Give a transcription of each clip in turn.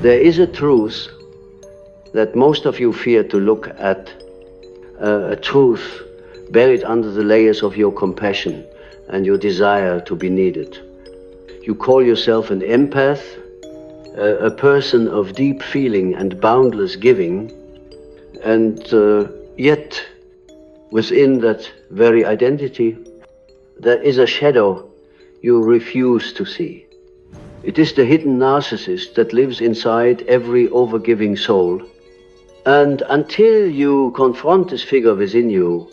There is a truth that most of you fear to look at, a truth buried under the layers of your compassion and your desire to be needed. You call yourself an empath, a person of deep feeling and boundless giving, and yet within that very identity there is a shadow you refuse to see. It is the hidden narcissist that lives inside every overgiving soul. And until you confront this figure within you,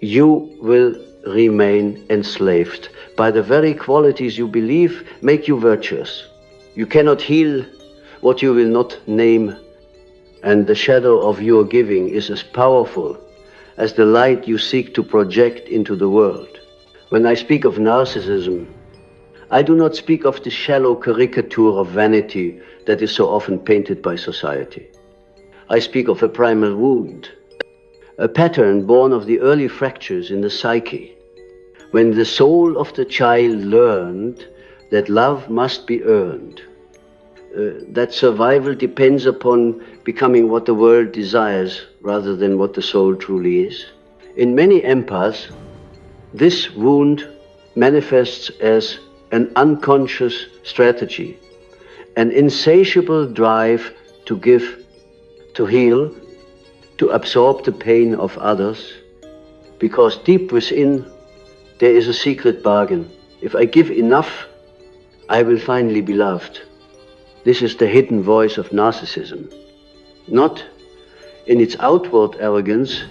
you will remain enslaved by the very qualities you believe make you virtuous. You cannot heal what you will not name, and the shadow of your giving is as powerful as the light you seek to project into the world. When I speak of narcissism, I do not speak of the shallow caricature of vanity that is so often painted by society. I speak of a primal wound, a pattern born of the early fractures in the psyche, when the soul of the child learned that love must be earned, that survival depends upon becoming what the world desires rather than what the soul truly is. In many empaths, this wound manifests as an unconscious strategy, an insatiable drive to give, to heal, to absorb the pain of others, because deep within there is a secret bargain. If I give enough, I will finally be loved. This is the hidden voice of narcissism, not in its outward arrogance,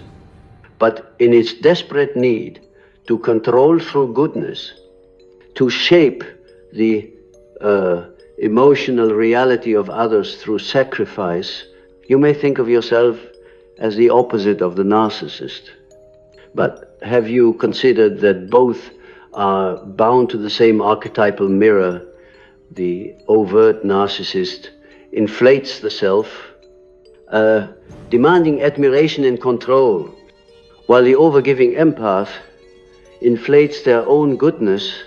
but in its desperate need to control through goodness, to shape the emotional reality of others through sacrifice. You may think of yourself as the opposite of the narcissist, but have you considered that both are bound to the same archetypal mirror? The overt narcissist inflates the self, demanding admiration and control, while the overgiving empath inflates their own goodness,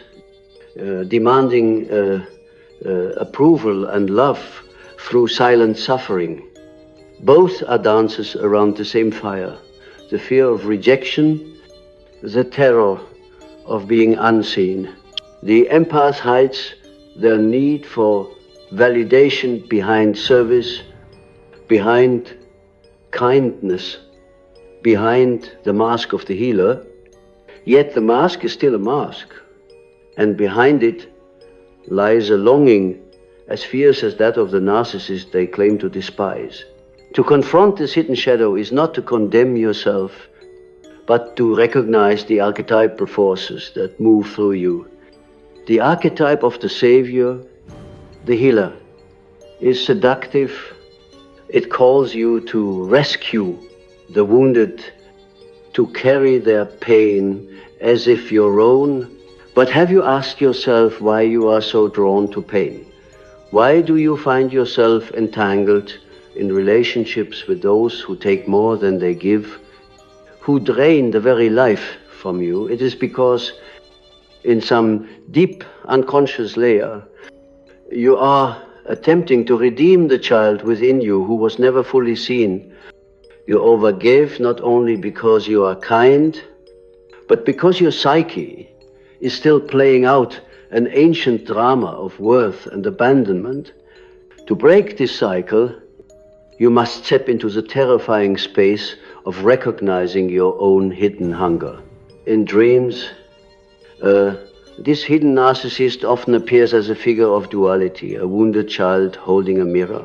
demanding approval and love through silent suffering. Both are dances around the same fire, the fear of rejection, the terror of being unseen. The empath hides their need for validation behind service, behind kindness, behind the mask of the healer. Yet the mask is still a mask, and behind it lies a longing as fierce as that of the narcissist they claim to despise. To confront this hidden shadow is not to condemn yourself, but to recognize the archetypal forces that move through you. The archetype of the savior, the healer, is seductive. It calls you to rescue the wounded, to carry their pain as if your own. But have you asked yourself why you are so drawn to pain? Why do you find yourself entangled in relationships with those who take more than they give, who drain the very life from you? It is because in some deep unconscious layer, you are attempting to redeem the child within you who was never fully seen. You overgive not only because you are kind, but because your psyche is still playing out an ancient drama of worth and abandonment. To break this cycle, you must step into the terrifying space of recognizing your own hidden hunger. In dreams, this hidden narcissist often appears as a figure of duality, a wounded child holding a mirror,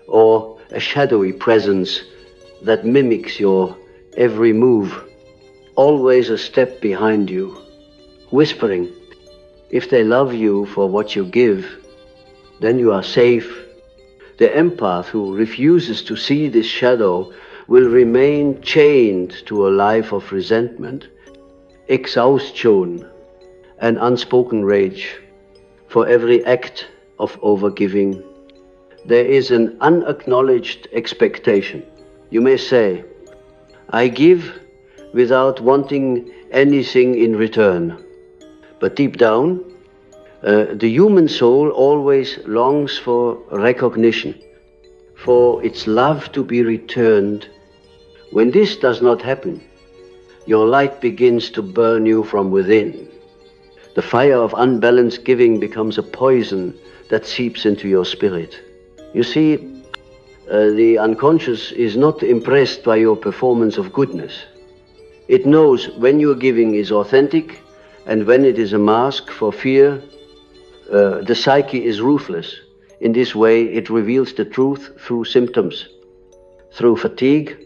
or a shadowy presence that mimics your every move, always a step behind you, whispering, if they love you for what you give, then you are safe. The empath who refuses to see this shadow will remain chained to a life of resentment, exhaustion, and unspoken rage. For every act of overgiving, there is an unacknowledged expectation. You may say, I give without wanting anything in return. But deep down, The human soul always longs for recognition, for its love to be returned. When this does not happen, your light begins to burn you from within. The fire of unbalanced giving becomes a poison that seeps into your spirit. You see, the unconscious is not impressed by your performance of goodness. It knows when your giving is authentic and when it is a mask for fear. The psyche is ruthless. In this way, it reveals the truth through symptoms, through fatigue,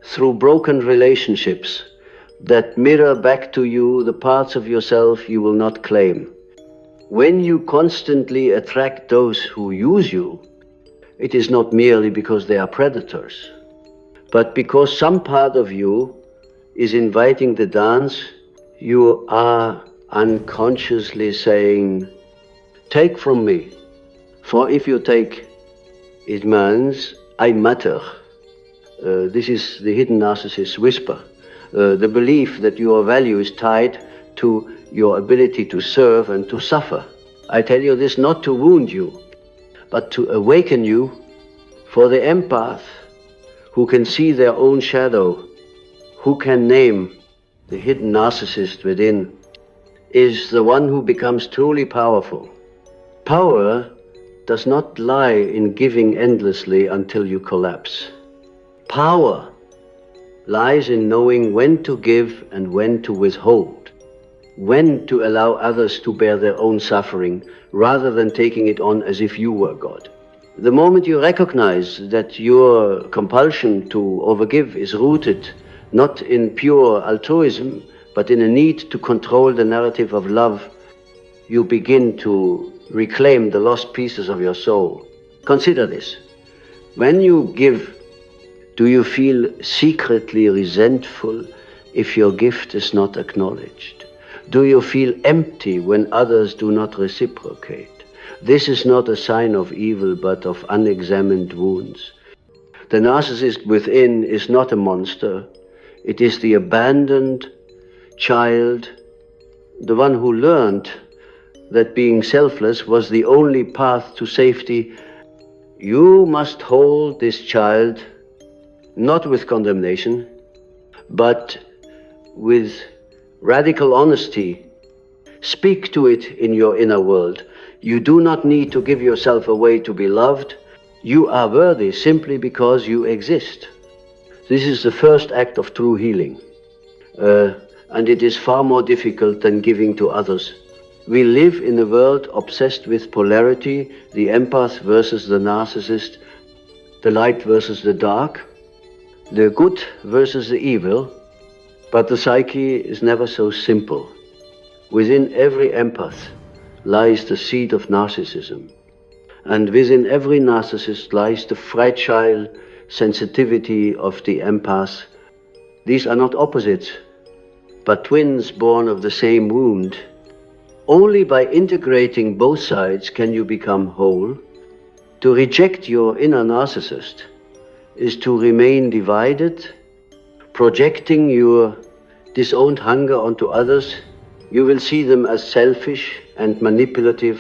through broken relationships that mirror back to you the parts of yourself you will not claim. When you constantly attract those who use you, it is not merely because they are predators, but because some part of you is inviting the dance. You are unconsciously saying, "Take from me, for if you take, it means I matter." This is the hidden narcissist's whisper. The belief that your value is tied to your ability to serve and to suffer. I tell you this not to wound you, but to awaken you. For the empath, who can see their own shadow, who can name the hidden narcissist within, is the one who becomes truly powerful. Power does not lie in giving endlessly until you collapse. Power lies in knowing when to give and when to withhold, when to allow others to bear their own suffering rather than taking it on as if you were God. The moment you recognize that your compulsion to overgive is rooted not in pure altruism, but in a need to control the narrative of love, you begin to reclaim the lost pieces of your soul. Consider this. When you give, do you feel secretly resentful if your gift is not acknowledged? Do you feel empty when others do not reciprocate? This is not a sign of evil, but of unexamined wounds. The narcissist within is not a monster. It is the abandoned child, the one who learned that being selfless was the only path to safety. You must hold this child not with condemnation, but with radical honesty. Speak to it in your inner world. You do not need to give yourself away to be loved. You are worthy simply because you exist. This is the first act of true healing. And it is far more difficult than giving to others. We live in a world obsessed with polarity, the empath versus the narcissist, the light versus the dark, the good versus the evil, but the psyche is never so simple. Within every empath lies the seed of narcissism, and within every narcissist lies the fragile sensitivity of the empath. These are not opposites, but twins born of the same wound. Only by integrating both sides can you become whole. To reject your inner narcissist is to remain divided, projecting your disowned hunger onto others. You will see them as selfish and manipulative,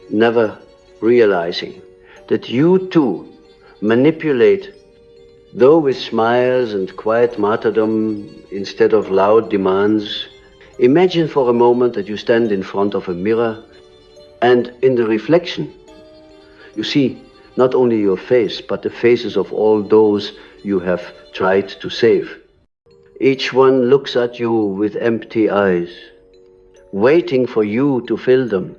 never realizing that you too manipulate, though with smiles and quiet martyrdom instead of loud demands. Imagine for a moment that you stand in front of a mirror, and in the reflection, you see not only your face, but the faces of all those you have tried to save. Each one looks at you with empty eyes, waiting for you to fill them,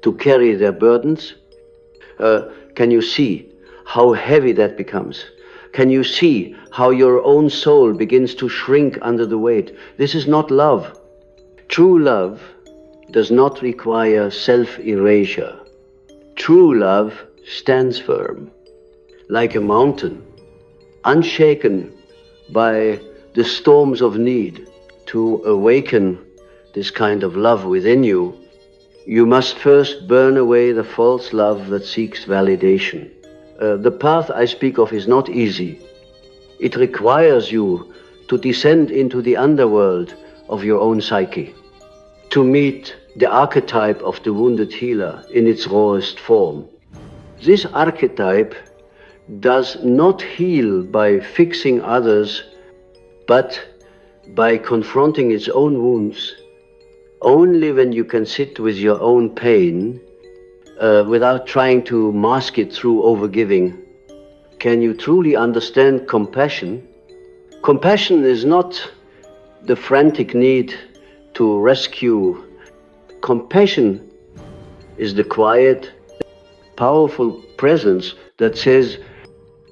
to carry their burdens. Can you see how heavy that becomes? Can you see how your own soul begins to shrink under the weight? This is not love. True love does not require self-erasure. True love stands firm, like a mountain, unshaken by the storms of need. To awaken this kind of love within you, you must first burn away the false love that seeks validation. The path I speak of is not easy. It requires you to descend into the underworld of your own psyche, to meet the archetype of the wounded healer in its rawest form. This archetype does not heal by fixing others, but by confronting its own wounds. Only when you can sit with your own pain, without trying to mask it through overgiving, can you truly understand compassion. Compassion is not the frantic need to rescue. Compassion is the quiet, powerful presence that says,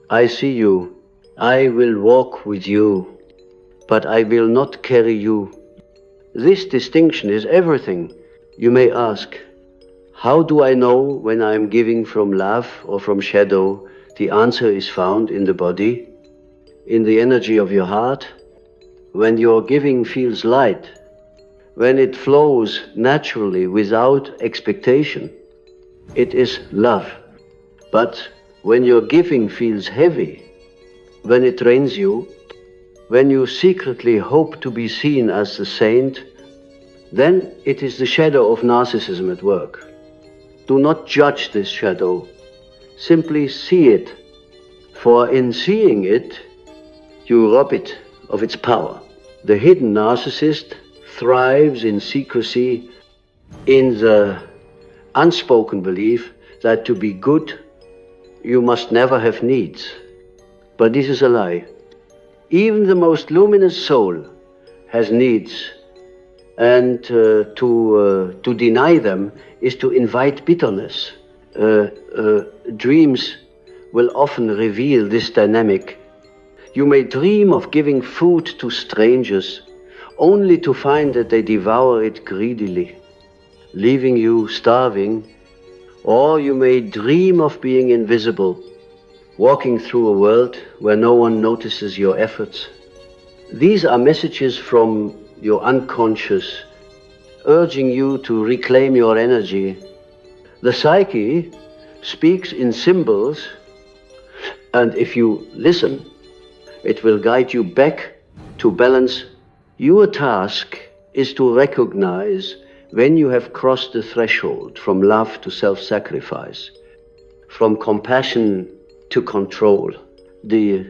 I see you, I will walk with you, but I will not carry you. This distinction is everything. You may ask, how do I know when I am giving from love or from shadow? The answer is found in the body, in the energy of your heart. When your giving feels light, when it flows naturally without expectation, it is love. But when your giving feels heavy, when it drains you, when you secretly hope to be seen as the saint, then it is the shadow of narcissism at work. Do not judge this shadow, simply see it, for in seeing it, you rob it of its power. The hidden narcissist thrives in secrecy, in the unspoken belief that to be good, you must never have needs. But this is a lie. Even the most luminous soul has needs, and to deny them is to invite bitterness. Dreams will often reveal this dynamic. You may dream of giving food to strangers, only to find that they devour it greedily, leaving you starving. Or you may dream of being invisible, walking through a world where no one notices your efforts. These are messages from your unconscious, urging you to reclaim your energy. The psyche speaks in symbols, and if you listen, it will guide you back to balance. Your task is to recognize when you have crossed the threshold from love to self-sacrifice, from compassion to control. The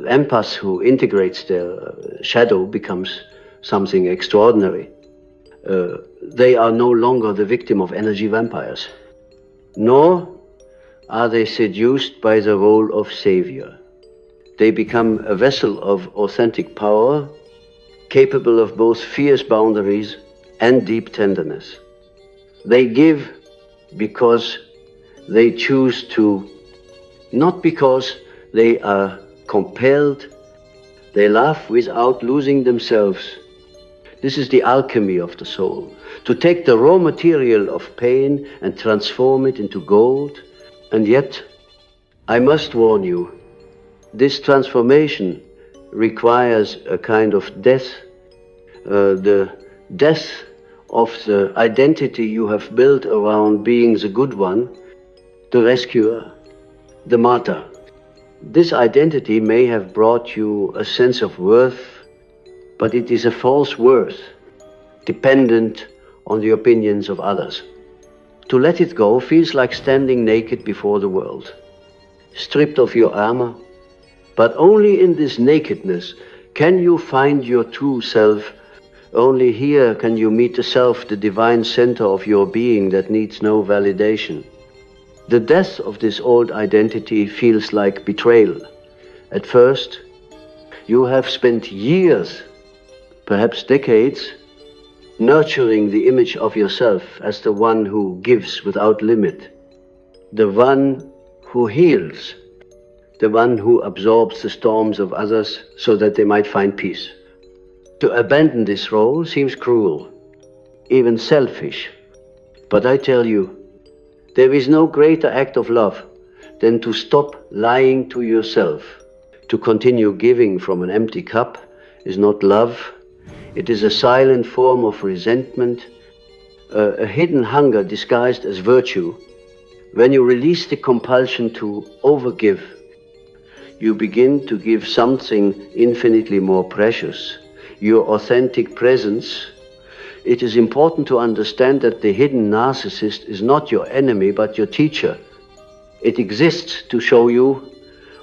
empath who integrates their shadow becomes something extraordinary. They are no longer the victim of energy vampires, nor are they seduced by the role of savior. They become a vessel of authentic power, capable of both fierce boundaries and deep tenderness. They give because they choose to, not because they are compelled. They laugh without losing themselves. This is the alchemy of the soul, to take the raw material of pain and transform it into gold. And yet, I must warn you, this transformation requires a kind of death, the death of the identity you have built around being the good one, the rescuer, the martyr. This identity may have brought you a sense of worth, but it is a false worth, dependent on the opinions of others. To let it go feels like standing naked before the world, stripped of your armor, but only in this nakedness can you find your true self. Only here can you meet the self, the divine center of your being that needs no validation. The death of this old identity feels like betrayal. At first, you have spent years, perhaps decades, nurturing the image of yourself as the one who gives without limit, the one who heals, the one who absorbs the storms of others so that they might find peace. To abandon this role seems cruel, even selfish. But I tell you, there is no greater act of love than to stop lying to yourself. To continue giving from an empty cup is not love. It is a silent form of resentment, a hidden hunger disguised as virtue. When you release the compulsion to overgive, you begin to give something infinitely more precious, your authentic presence, it is important to understand that the hidden narcissist is not your enemy, but your teacher. It exists to show you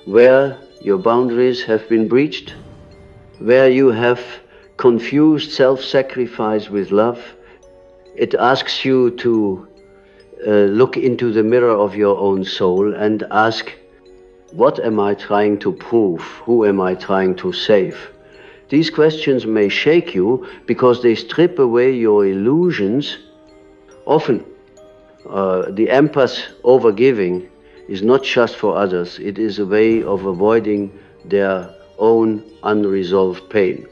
where your boundaries have been breached, where you have confused self-sacrifice with love. It asks you to look into the mirror of your own soul and ask, what am I trying to prove? Who am I trying to save? These questions may shake you because they strip away your illusions. Often, the empath's overgiving is not just for others. It is a way of avoiding their own unresolved pain.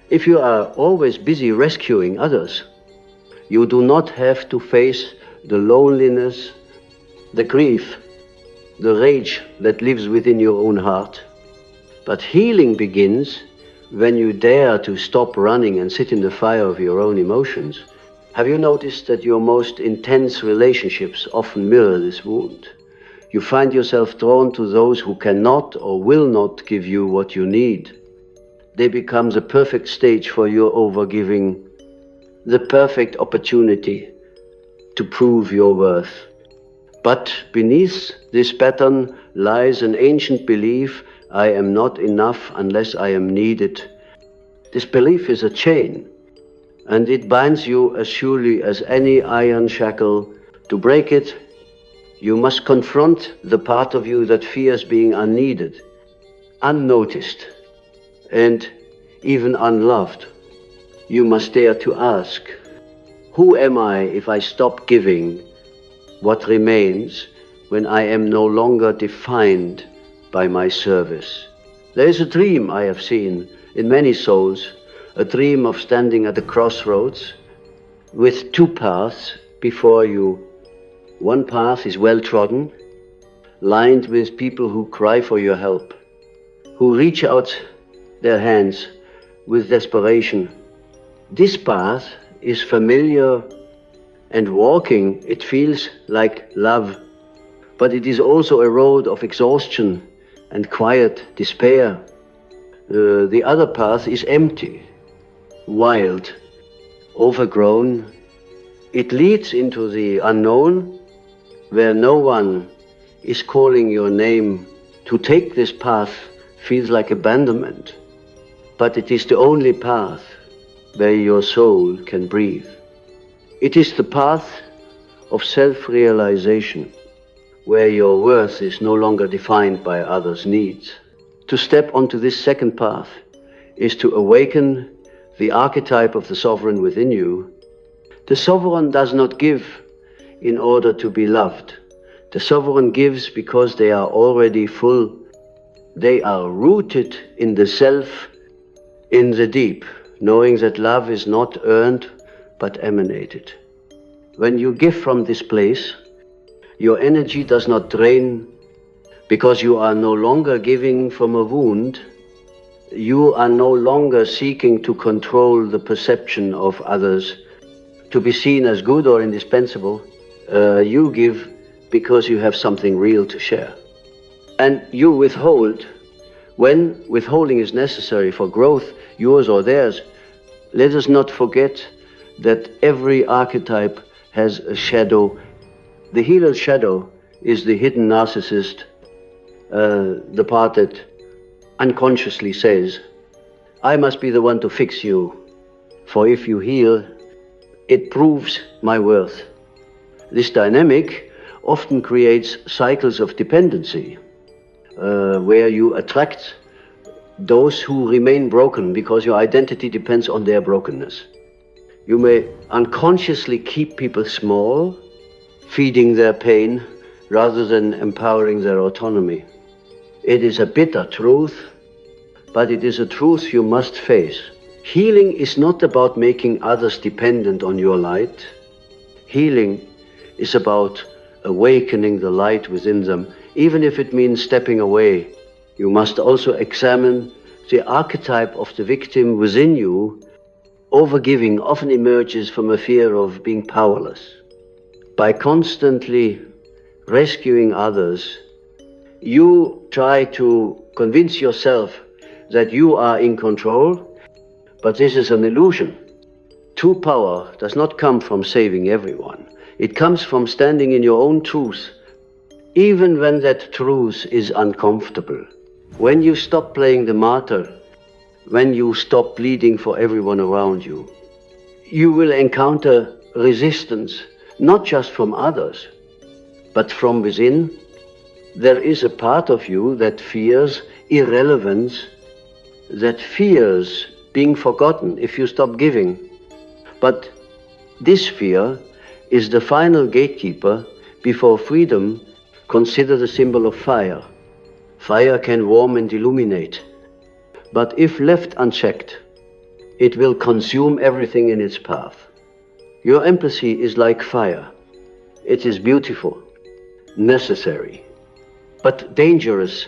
If you are always busy rescuing others, you do not have to face the loneliness, the grief, the rage that lives within your own heart. But healing begins when you dare to stop running and sit in the fire of your own emotions. Have you noticed that your most intense relationships often mirror this wound? You find yourself drawn to those who cannot or will not give you what you need. They become the perfect stage for your overgiving, the perfect opportunity to prove your worth. But beneath this pattern lies an ancient belief: I am not enough unless I am needed. This belief is a chain, and it binds you as surely as any iron shackle. To break it, you must confront the part of you that fears being unneeded, unnoticed, and even unloved. You must dare to ask, who am I if I stop giving what remains when I am no longer defined by my service? There is a dream I have seen in many souls, a dream of standing at a crossroads with two paths before you. One path is well trodden, lined with people who cry for your help, who reach out their hands with desperation. This path is familiar, and walking, it feels like love, but it is also a road of exhaustion and quiet despair. The other path is empty, wild, overgrown. It leads into the unknown, where no one is calling your name. To take this path feels like abandonment, but it is the only path where your soul can breathe. It is the path of self-realization, where your worth is no longer defined by others' needs. To step onto this second path is to awaken the archetype of the sovereign within you. The sovereign does not give in order to be loved. The sovereign gives because they are already full. They are rooted in the self, in the deep, knowing that love is not earned but emanated. When you give from this place, your energy does not drain because you are no longer giving from a wound. You are no longer seeking to control the perception of others, to be seen as good or indispensable. You give because you have something real to share. And you withhold when withholding is necessary for growth, yours or theirs. Let us not forget that every archetype has a shadow. The healer's shadow is the hidden narcissist, the part that unconsciously says, I must be the one to fix you, for if you heal, it proves my worth. This dynamic often creates cycles of dependency, where you attract those who remain broken because your identity depends on their brokenness. You may unconsciously keep people small, feeding their pain rather than empowering their autonomy. It is a bitter truth, but it is a truth you must face. Healing is not about making others dependent on your light. Healing is about awakening the light within them, even if it means stepping away. You must also examine the archetype of the victim within you. Overgiving often emerges from a fear of being powerless. By constantly rescuing others, you try to convince yourself that you are in control, but this is an illusion. True power does not come from saving everyone. It comes from standing in your own truth, even when that truth is uncomfortable. When you stop playing the martyr, when you stop pleading for everyone around you, you will encounter resistance, not just from others, but from within. There is a part of you that fears irrelevance, that fears being forgotten if you stop giving. But this fear is the final gatekeeper before freedom. Consider the symbol of fire. Fire can warm and illuminate, but if left unchecked, it will consume everything in its path. Your empathy is like fire. It is beautiful, necessary, but dangerous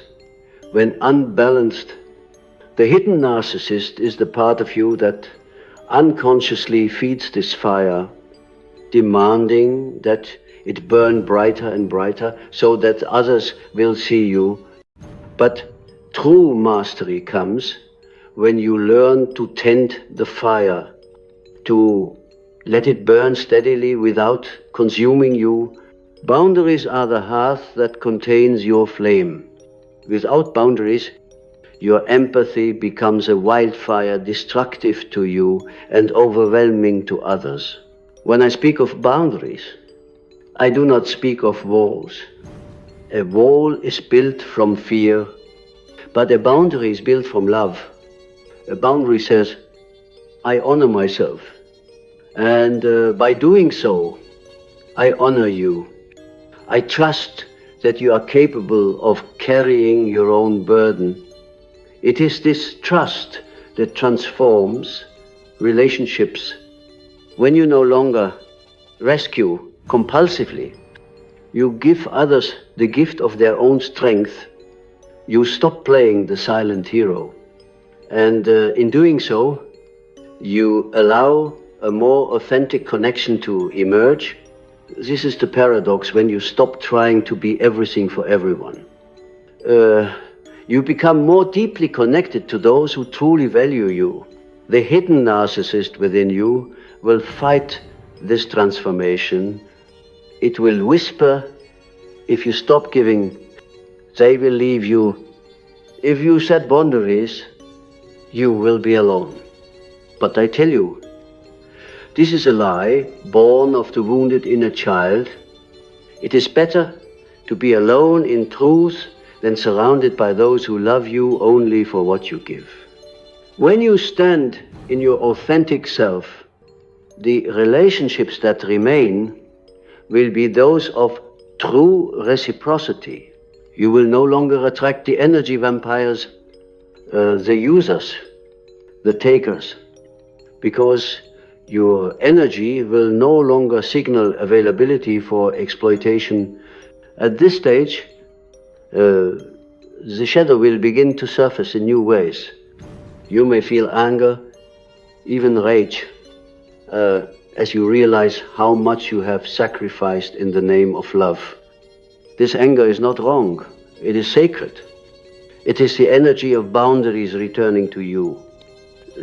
when unbalanced. The hidden narcissist is the part of you that unconsciously feeds this fire, demanding that it burn brighter and brighter so that others will see you. But true mastery comes when you learn to tend the fire, to let it burn steadily without consuming you. Boundaries are the hearth that contains your flame. Without boundaries, your empathy becomes a wildfire, destructive to you and overwhelming to others. When I speak of boundaries, I do not speak of walls. A wall is built from fear, but a boundary is built from love. A boundary says, I honor myself, and by doing so, I honor you. I trust that you are capable of carrying your own burden. It is this trust that transforms relationships. When you no longer rescue compulsively, you give others the gift of their own strength. You stop playing the silent hero. And in doing so, you allow a more authentic connection to emerge. This is the paradox when you stop trying to be everything for everyone. You become more deeply connected to those who truly value you. The hidden narcissist within you will fight this transformation. It will whisper, if you stop giving, they will leave you. If you set boundaries, you will be alone. But I tell you, this is a lie born of the wounded inner child. It is better to be alone in truth than surrounded by those who love you only for what you give. When you stand in your authentic self, the relationships that remain will be those of true reciprocity. You will no longer attract the energy vampires, the users, the takers, because your energy will no longer signal availability for exploitation. At this stage, the shadow will begin to surface in new ways. You may feel anger, even rage, as you realize how much you have sacrificed in the name of love. This anger is not wrong, it is sacred. It is the energy of boundaries returning to you.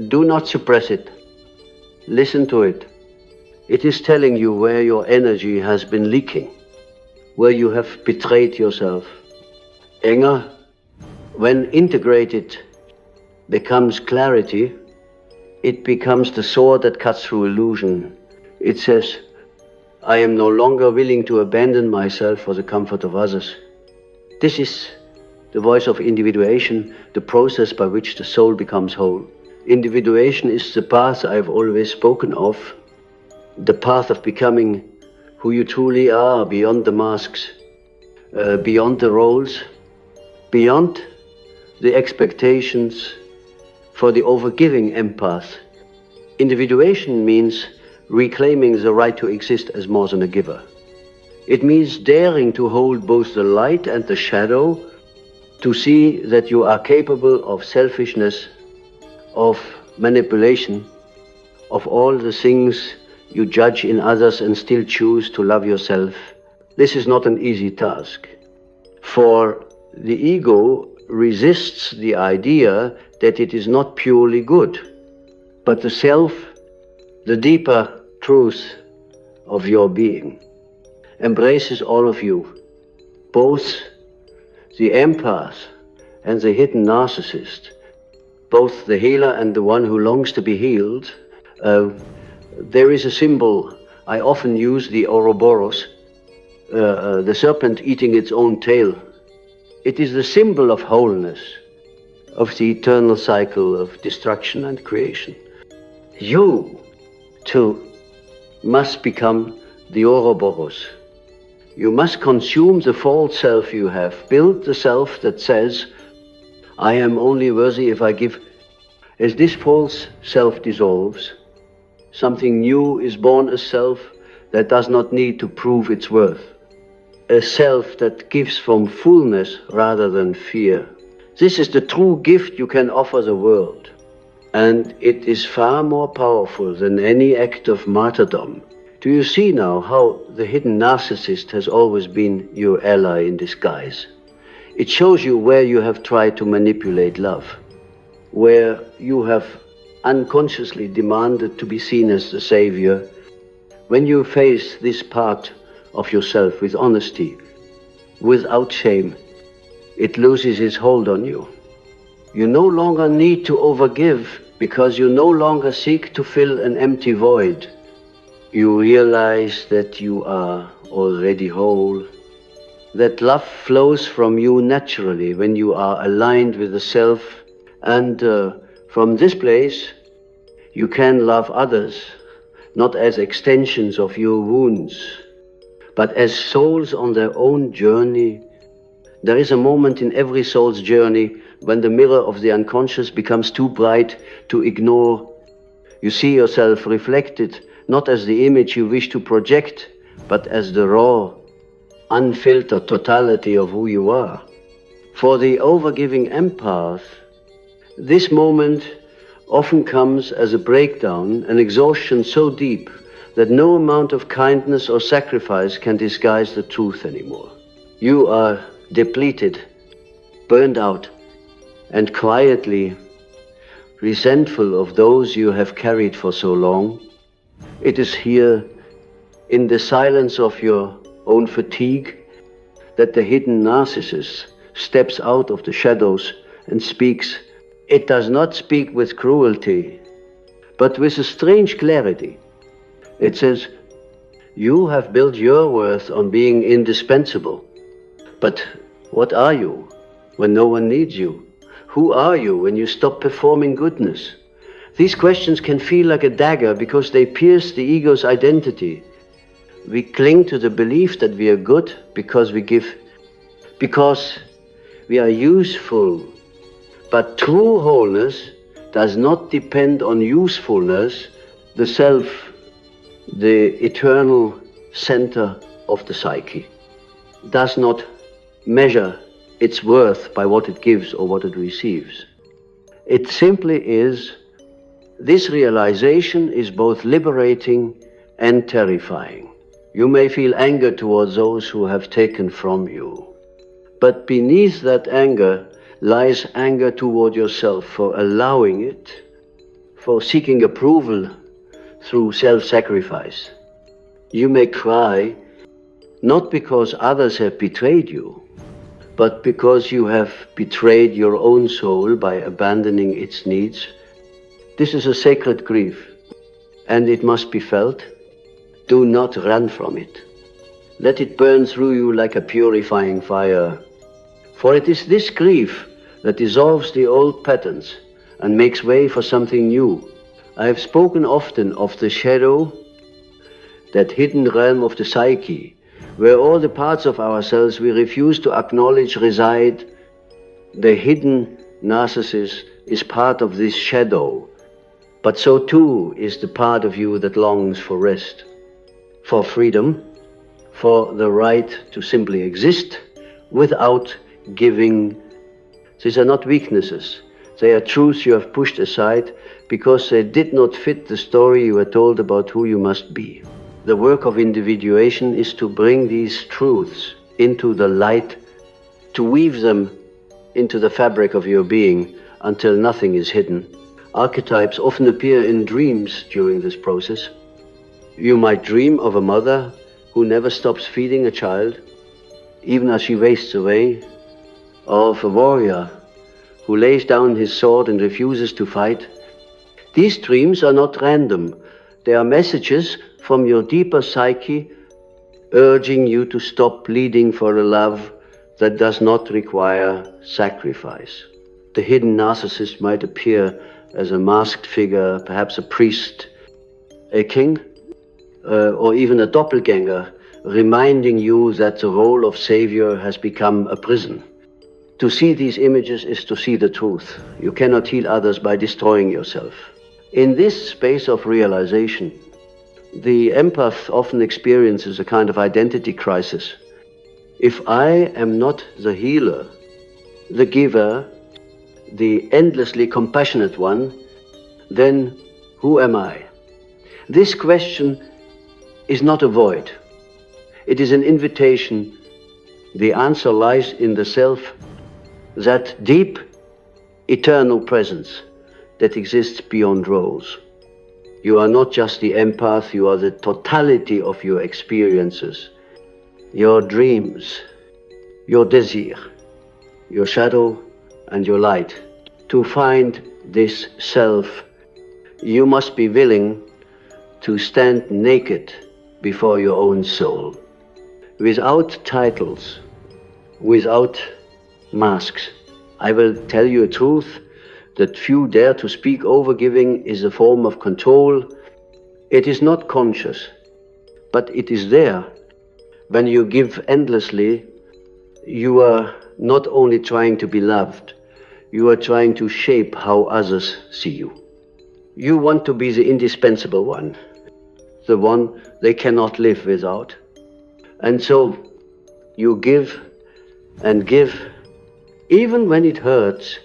Do not suppress it. Listen to it. It is telling you where your energy has been leaking, where you have betrayed yourself. Anger, when integrated, becomes clarity. It becomes the sword that cuts through illusion. It says, I am no longer willing to abandon myself for the comfort of others. This is the voice of individuation, the process by which the soul becomes whole. Individuation is the path I've always spoken of, the path of becoming who you truly are, beyond the masks, beyond the roles, beyond the expectations. For the overgiving empath, individuation means reclaiming the right to exist as more than a giver. It means daring to hold both the light and the shadow, to see that you are capable of selfishness, of manipulation, of all the things you judge in others and still choose to love yourself. This is not an easy task, for the ego resists the idea that it is not purely good, but the self the deeper truth of your being, embraces all of you, both the empath and the hidden narcissist, both the healer and the one who longs to be healed. There is a symbol I often use, the Ouroboros, the serpent eating its own tail. It is the symbol of wholeness, of the eternal cycle of destruction and creation. You, too, must become the Ouroboros. You must consume the false self you have. Build the self that says, I am only worthy if I give. As this false self dissolves, something new is born, a self that does not need to prove its worth. A self that gives from fullness rather than fear. This is the true gift you can offer the world. And it is far more powerful than any act of martyrdom. Do you see now how the hidden narcissist has always been your ally in disguise? It shows you where you have tried to manipulate love, where you have unconsciously demanded to be seen as the savior. When you face this part of yourself with honesty, without shame, it loses its hold on you. You no longer need to overgive because you no longer seek to fill an empty void. You realize that you are already whole, that love flows from you naturally when you are aligned with the self, and from this place you can love others, not as extensions of your wounds, but as souls on their own journey. There is a moment in every soul's journey when the mirror of the unconscious becomes too bright to ignore. You see yourself reflected not as the image you wish to project, but as the raw, unfiltered totality of who you are. For the overgiving empath, this moment often comes as a breakdown, an exhaustion so deep that no amount of kindness or sacrifice can disguise the truth anymore. You are depleted, burned out, and quietly resentful of those you have carried for so long. It is here, in the silence of your own fatigue, that the hidden narcissist steps out of the shadows and speaks. It does not speak with cruelty, but with a strange clarity. It says, you have built your worth on being indispensable. But what are you when no one needs you? Who are you when you stop performing goodness? These questions can feel like a dagger because they pierce the ego's identity. We cling to the belief that we are good because we give, because we are useful. But true wholeness does not depend on usefulness. The self, the eternal center of the psyche, does not measure its worth by what it gives or what it receives. It simply is. This realization is both liberating and terrifying. You may feel anger towards those who have taken from you, but beneath that anger lies anger toward yourself for allowing it, for seeking approval through self-sacrifice. You may cry not because others have betrayed you, but because you have betrayed your own soul by abandoning its needs. This is a sacred grief, and it must be felt. Do not run from it. Let it burn through you like a purifying fire. For it is this grief that dissolves the old patterns and makes way for something new. I have spoken often of the shadow, that hidden realm of the psyche, where all the parts of ourselves we refuse to acknowledge reside. The hidden narcissist is part of this shadow, but so too is the part of you that longs for rest, for freedom, for the right to simply exist without giving. These are not weaknesses. They are truths you have pushed aside because they did not fit the story you were told about who you must be. The work of individuation is to bring these truths into the light, to weave them into the fabric of your being until nothing is hidden, Archetypes often appear in dreams during this process. You might dream of a mother who never stops feeding a child, even as she wastes away, or of a warrior who lays down his sword and refuses to fight. These dreams are not random. They are messages from your deeper psyche urging you to stop pleading for a love that does not require sacrifice. The hidden narcissist might appear as a masked figure, perhaps a priest, a king, or even a doppelganger, reminding you that the role of savior has become a prison. To see these images is to see the truth. You cannot heal others by destroying yourself. In this space of realization, the empath often experiences a kind of identity crisis. If I am not the healer, the giver, the endlessly compassionate one, then who am I? This question is not a void. It is an invitation. The answer lies in the self, that deep, eternal presence that exists beyond roles. You are not just the empath, you are the totality of your experiences, your dreams, your desire, your shadow and your light. To find this self, you must be willing to stand naked before your own soul, without titles, without masks. I will tell you a truth that few dare to speak. Overgiving is a form of control. It is not conscious, but it is there. When you give endlessly, you are not only trying to be loved, you are trying to shape how others see you. You want to be the indispensable one, the one they cannot live without. And so you give and give, even when it hurts,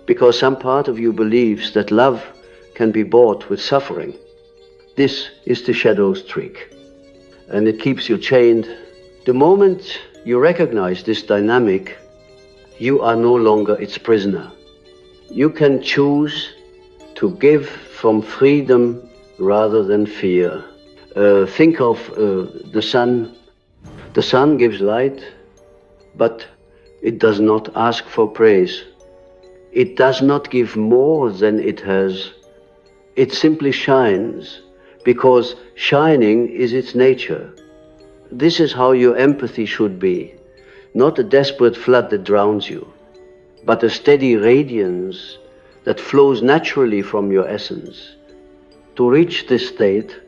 because some part of you believes that love can be bought with suffering. This is the shadow's trick, and it keeps you chained. The moment you recognize this dynamic, you are no longer its prisoner. You can choose to give from freedom rather than fear. Think of the sun. The sun gives light, but it does not ask for praise. It does not give more than it has. It simply shines, because shining is its nature. This is how your empathy should be. Not a desperate flood that drowns you, but a steady radiance that flows naturally from your essence. To reach this state,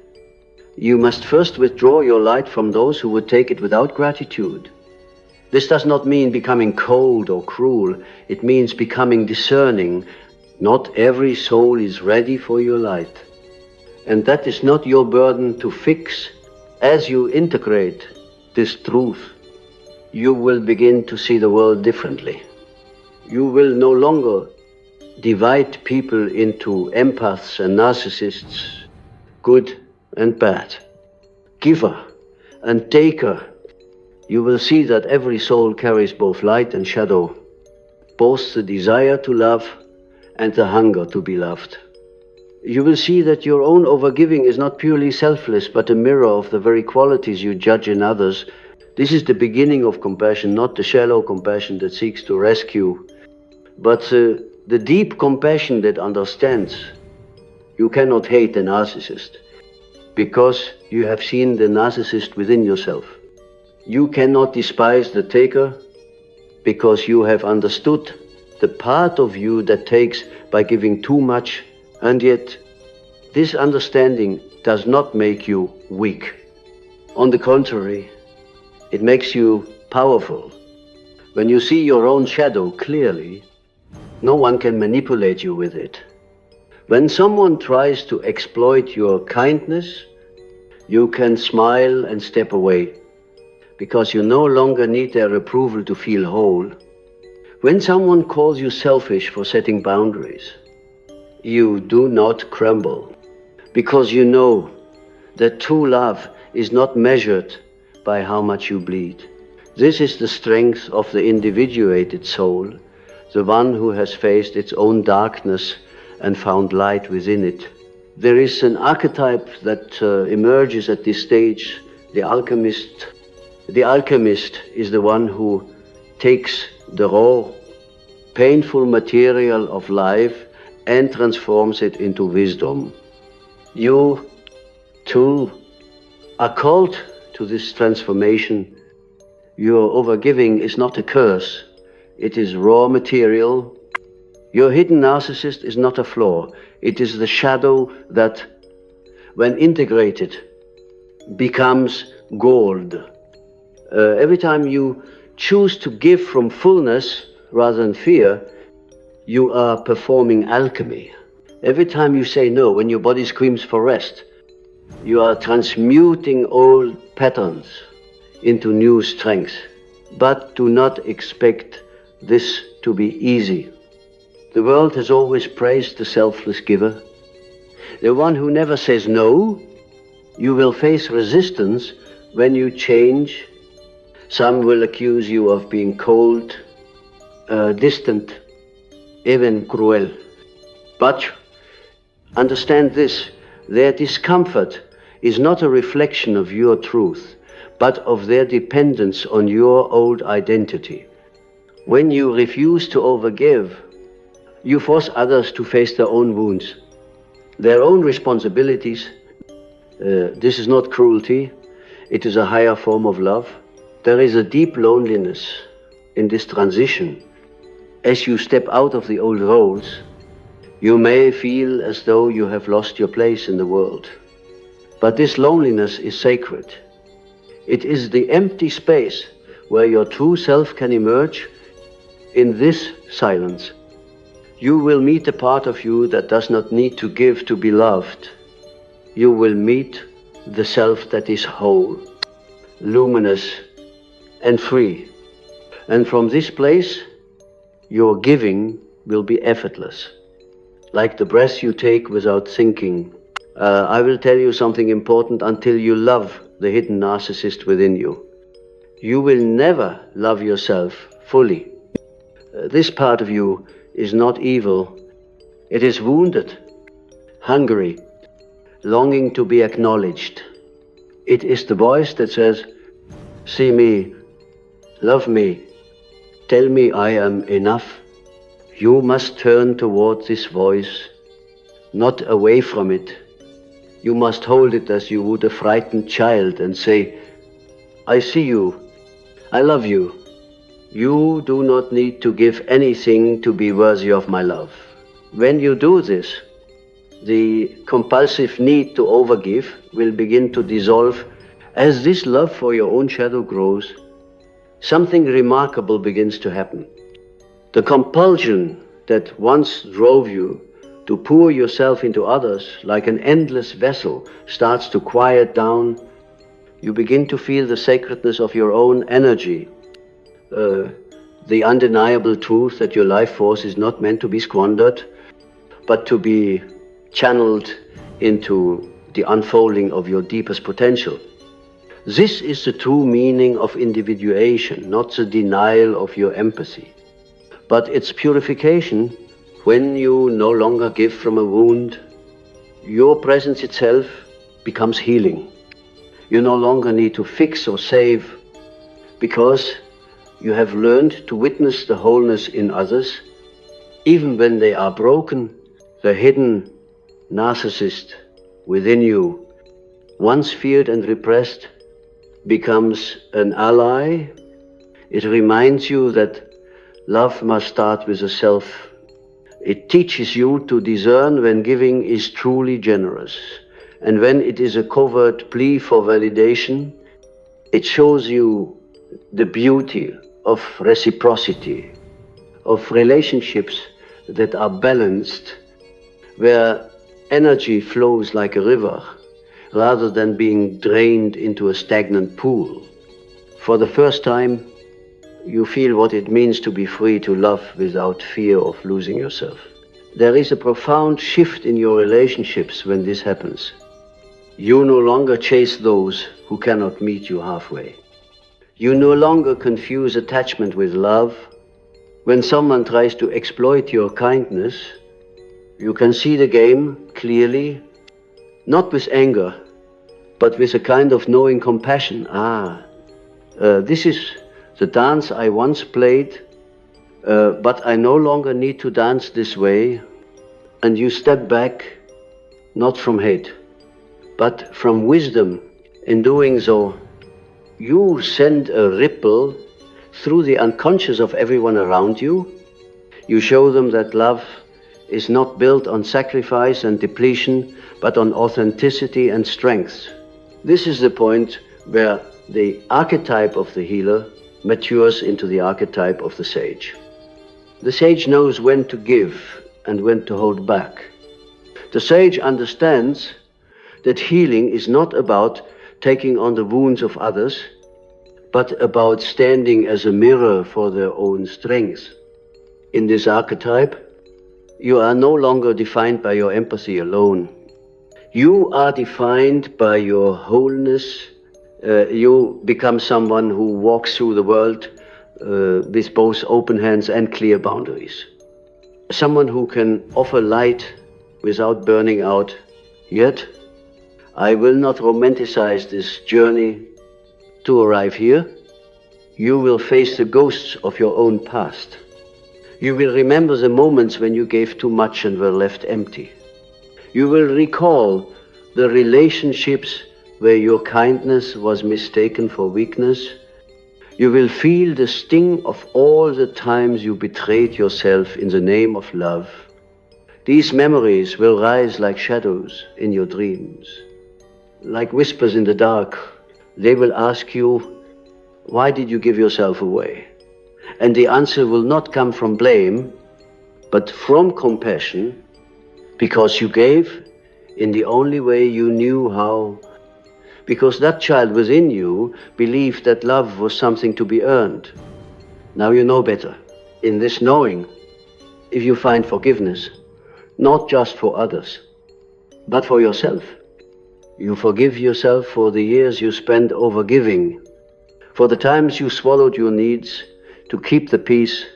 you must first withdraw your light from those who would take it without gratitude. This does not mean becoming cold or cruel. It means becoming discerning. Not every soul is ready for your light. And that is not your burden to fix. As you integrate this truth, you will begin to see the world differently. You will no longer divide people into empaths and narcissists, good and bad, giver and taker. You will see that every soul carries both light and shadow, both the desire to love and the hunger to be loved. You will see that your own overgiving is not purely selfless, but a mirror of the very qualities you judge in others. This is the beginning of compassion, not the shallow compassion that seeks to rescue, but the deep compassion that understands. You cannot hate the narcissist, because you have seen the narcissist within yourself. You cannot despise the taker, because you have understood the part of you that takes by giving too much, and yet this understanding does not make you weak. On the contrary, it makes you powerful. When you see your own shadow clearly, no one can manipulate you with it. When someone tries to exploit your kindness, you can smile and step away, because you no longer need their approval to feel whole. When someone calls you selfish for setting boundaries, you do not crumble, because you know that true love is not measured by how much you bleed. This is the strength of the individuated soul, the one who has faced its own darkness and found light within it. There is an archetype that emerges at this stage, the alchemist. The alchemist is the one who takes the raw, painful material of life and transforms it into wisdom. You, too, are called to this transformation. Your overgiving is not a curse. It is raw material. Your hidden narcissist is not a flaw. It is the shadow that, when integrated, becomes gold. Every time you choose to give from fullness rather than fear, you are performing alchemy. Every time you say no, when your body screams for rest, you are transmuting old patterns into new strength. But do not expect this to be easy. The world has always praised the selfless giver. The one who never says no. You will face resistance when you change. Some will accuse you of being cold, distant, even cruel. But understand this, their discomfort is not a reflection of your truth, but of their dependence on your old identity. When you refuse to overgive, you force others to face their own wounds, their own responsibilities. This is not cruelty, it is a higher form of love. There is a deep loneliness in this transition. As you step out of the old roles, you may feel as though you have lost your place in the world. But this loneliness is sacred. It is the empty space where your true self can emerge. In this silence, you will meet a part of you that does not need to give to be loved. You will meet the self that is whole, luminous, and free. And from this place, your giving will be effortless, like the breath you take without thinking. I will tell you something important. Until you love the hidden narcissist within you, you will never love yourself fully. This part of you is not evil. It is wounded, hungry, longing to be acknowledged. It is the voice that says, see me, love me, tell me I am enough. You must turn toward this voice, not away from it. You must hold it as you would a frightened child and say, I see you, I love you. You do not need to give anything to be worthy of my love. When you do this, the compulsive need to overgive will begin to dissolve. As this love for your own shadow grows, something remarkable begins to happen. The compulsion that once drove you to pour yourself into others like an endless vessel starts to quiet down. You begin to feel the sacredness of your own energy. The undeniable truth that your life force is not meant to be squandered, but to be channeled into the unfolding of your deepest potential. This is the true meaning of individuation, not the denial of your empathy, but its purification. When you no longer give from a wound, your presence itself becomes healing. You no longer need to fix or save, because you have learned to witness the wholeness in others, even when they are broken. The hidden narcissist within you, once feared and repressed, becomes an ally. It reminds you that love must start with the self. It teaches you to discern when giving is truly generous, and when it is a covert plea for validation. It shows you the beauty of reciprocity, of relationships that are balanced, where energy flows like a river, rather than being drained into a stagnant pool. For the first time, you feel what it means to be free to love without fear of losing yourself. There is a profound shift in your relationships when this happens. You no longer chase those who cannot meet you halfway. You no longer confuse attachment with love. When someone tries to exploit your kindness, You can see the game clearly, not with anger, but with a kind of knowing compassion. This is the dance I once played, but I no longer need to dance this way. And you step back, not from hate, but from wisdom. In doing so, you send a ripple through the unconscious of everyone around you. You show them that love is not built on sacrifice and depletion, but on authenticity and strength. This is the point where the archetype of the healer matures into the archetype of the sage. The sage knows when to give and when to hold back. The sage understands that healing is not about taking on the wounds of others, but about standing as a mirror for their own strength. In this archetype, you are no longer defined by your empathy alone. You are defined by your wholeness. You become someone who walks through the world with both open hands and clear boundaries. Someone who can offer light without burning out. Yet, I will not romanticize this journey to arrive here. You will face the ghosts of your own past. You will remember the moments when you gave too much and were left empty. You will recall the relationships where your kindness was mistaken for weakness. You will feel the sting of all the times you betrayed yourself in the name of love. These memories will rise like shadows in your dreams. Like whispers in the dark, they will ask you, why did you give yourself away? And the answer will not come from blame, but from compassion, because you gave in the only way you knew how. Because that child within you believed that love was something to be earned. Now you know better. In this knowing, if you find forgiveness, not just for others, but for yourself, you forgive yourself for the years you spent overgiving, for the times you swallowed your needs to keep the peace,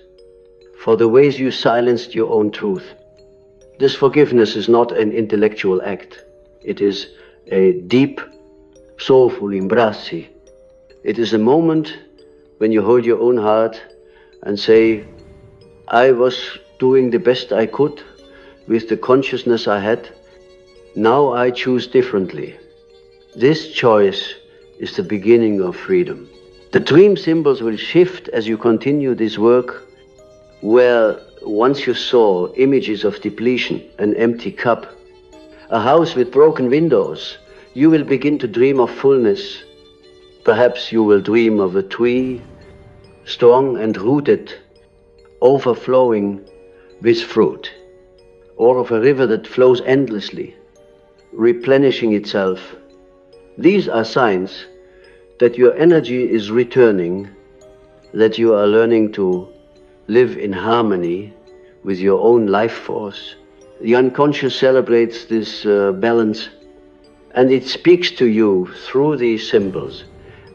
for the ways you silenced your own truth. This forgiveness is not an intellectual act. It is a deep, soulful embrace. It is a moment when you hold your own heart and say, I was doing the best I could with the consciousness I had. Now I choose differently. This choice is the beginning of freedom. The dream symbols will shift as you continue this work, where once you saw images of depletion, an empty cup, a house with broken windows, you will begin to dream of fullness. Perhaps you will dream of a tree, strong and rooted, overflowing with fruit, or of a river that flows endlessly, replenishing itself. These are signs that your energy is returning, that you are learning to live in harmony with your own life force. The unconscious celebrates this balance, and it speaks to you through these symbols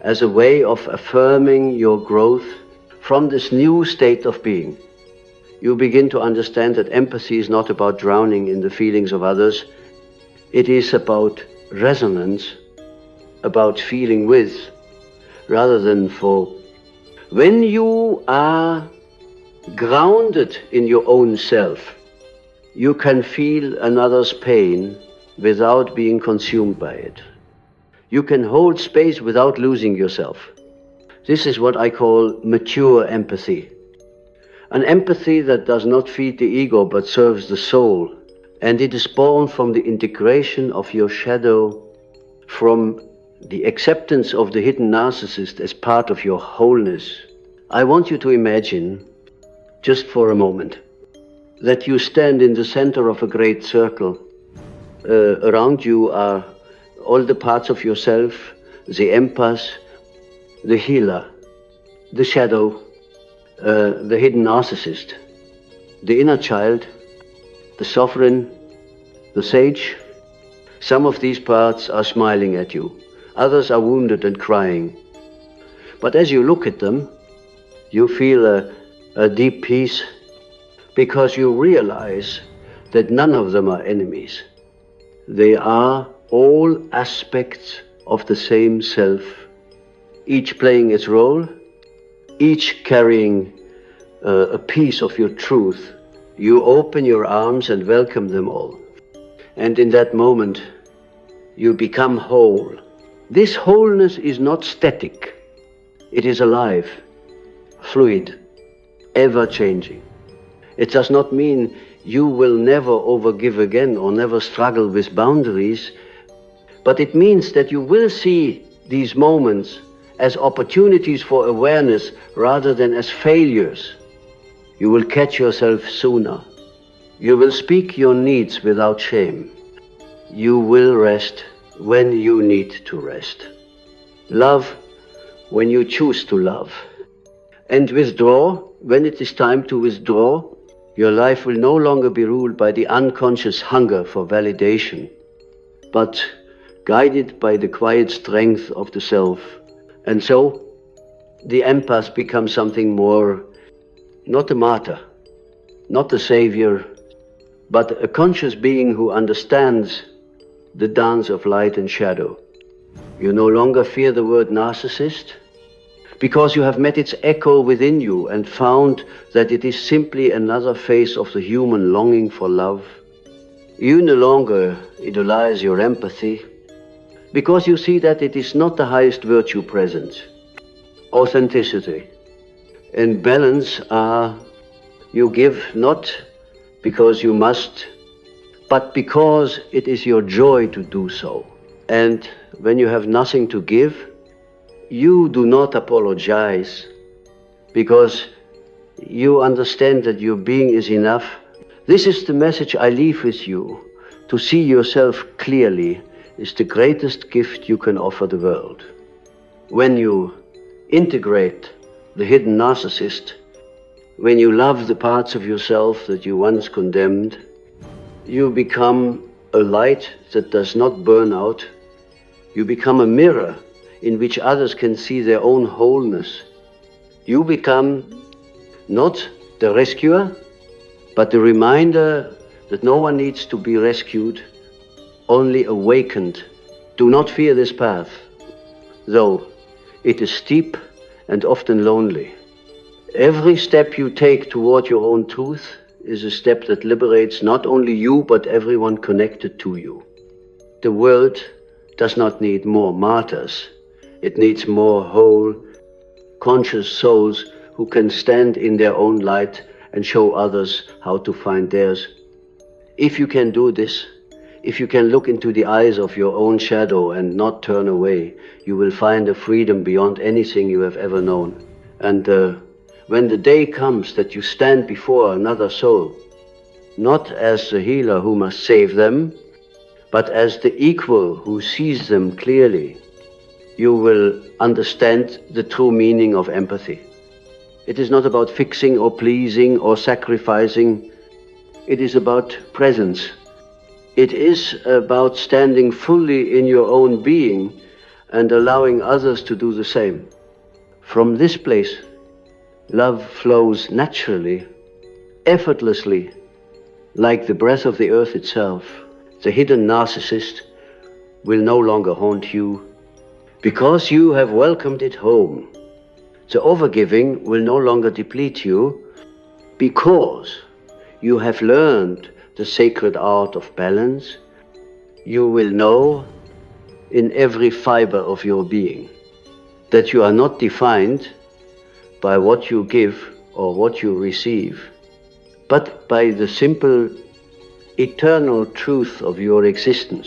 as a way of affirming your growth from this new state of being. You begin to understand that empathy is not about drowning in the feelings of others. It is about resonance, about feeling with, rather than for. When you are grounded in your own self, you can feel another's pain without being consumed by it. You can hold space without losing yourself. This is what I call mature empathy. An empathy that does not feed the ego but serves the soul. And it is born from the integration of your shadow, from the acceptance of the hidden narcissist as part of your wholeness. I want you to imagine, just for a moment, that you stand in the center of a great circle. Around you are all the parts of yourself, the empath, the healer, the shadow, the hidden narcissist, the inner child, the sovereign, the sage. Some of these parts are smiling at you. Others are wounded and crying. But as you look at them, you feel a deep peace, because you realize that none of them are enemies. They are all aspects of the same self, each playing its role, each carrying a piece of your truth. You open your arms and welcome them all. And in that moment, you become whole. This wholeness is not static. It is alive, fluid, ever-changing. It does not mean you will never overgive again or never struggle with boundaries, but it means that you will see these moments as opportunities for awareness rather than as failures. You will catch yourself sooner. You will speak your needs without shame. You will rest when you need to rest. Love when you choose to love. And withdraw when it is time to withdraw. Your life will no longer be ruled by the unconscious hunger for validation, but guided by the quiet strength of the self. And so, the empath becomes something more, not a martyr, not a savior, but a conscious being who understands the dance of light and shadow. You no longer fear the word narcissist, because you have met its echo within you and found that it is simply another face of the human longing for love. You no longer idolize your empathy, because you see that it is not the highest virtue present. Authenticity and balance are, you give not because you must, but because it is your joy to do so. And when you have nothing to give, you do not apologize, because you understand that your being is enough. This is the message I leave with you. To see yourself clearly is the greatest gift you can offer the world. When you integrate the hidden narcissist, when you love the parts of yourself that you once condemned, you become a light that does not burn out. You become a mirror in which others can see their own wholeness. You become not the rescuer, but the reminder that no one needs to be rescued, only awakened. Do not fear this path, though it is steep and often lonely. Every step you take toward your own truth is a step that liberates not only you, but everyone connected to you. The world does not need more martyrs. It needs more whole, conscious souls who can stand in their own light and show others how to find theirs. If you can do this, if you can look into the eyes of your own shadow and not turn away, you will find a freedom beyond anything you have ever known. And when the day comes that you stand before another soul, not as the healer who must save them, but as the equal who sees them clearly, you will understand the true meaning of empathy. It is not about fixing or pleasing or sacrificing. It is about presence. It is about standing fully in your own being and allowing others to do the same. From this place, love flows naturally, effortlessly, like the breath of the earth itself. The hidden narcissist will no longer haunt you, because you have welcomed it home. The overgiving will no longer deplete you, because you have learned the sacred art of balance. You will know in every fiber of your being that you are not defined by what you give or what you receive, but by the simple, eternal truth of your existence.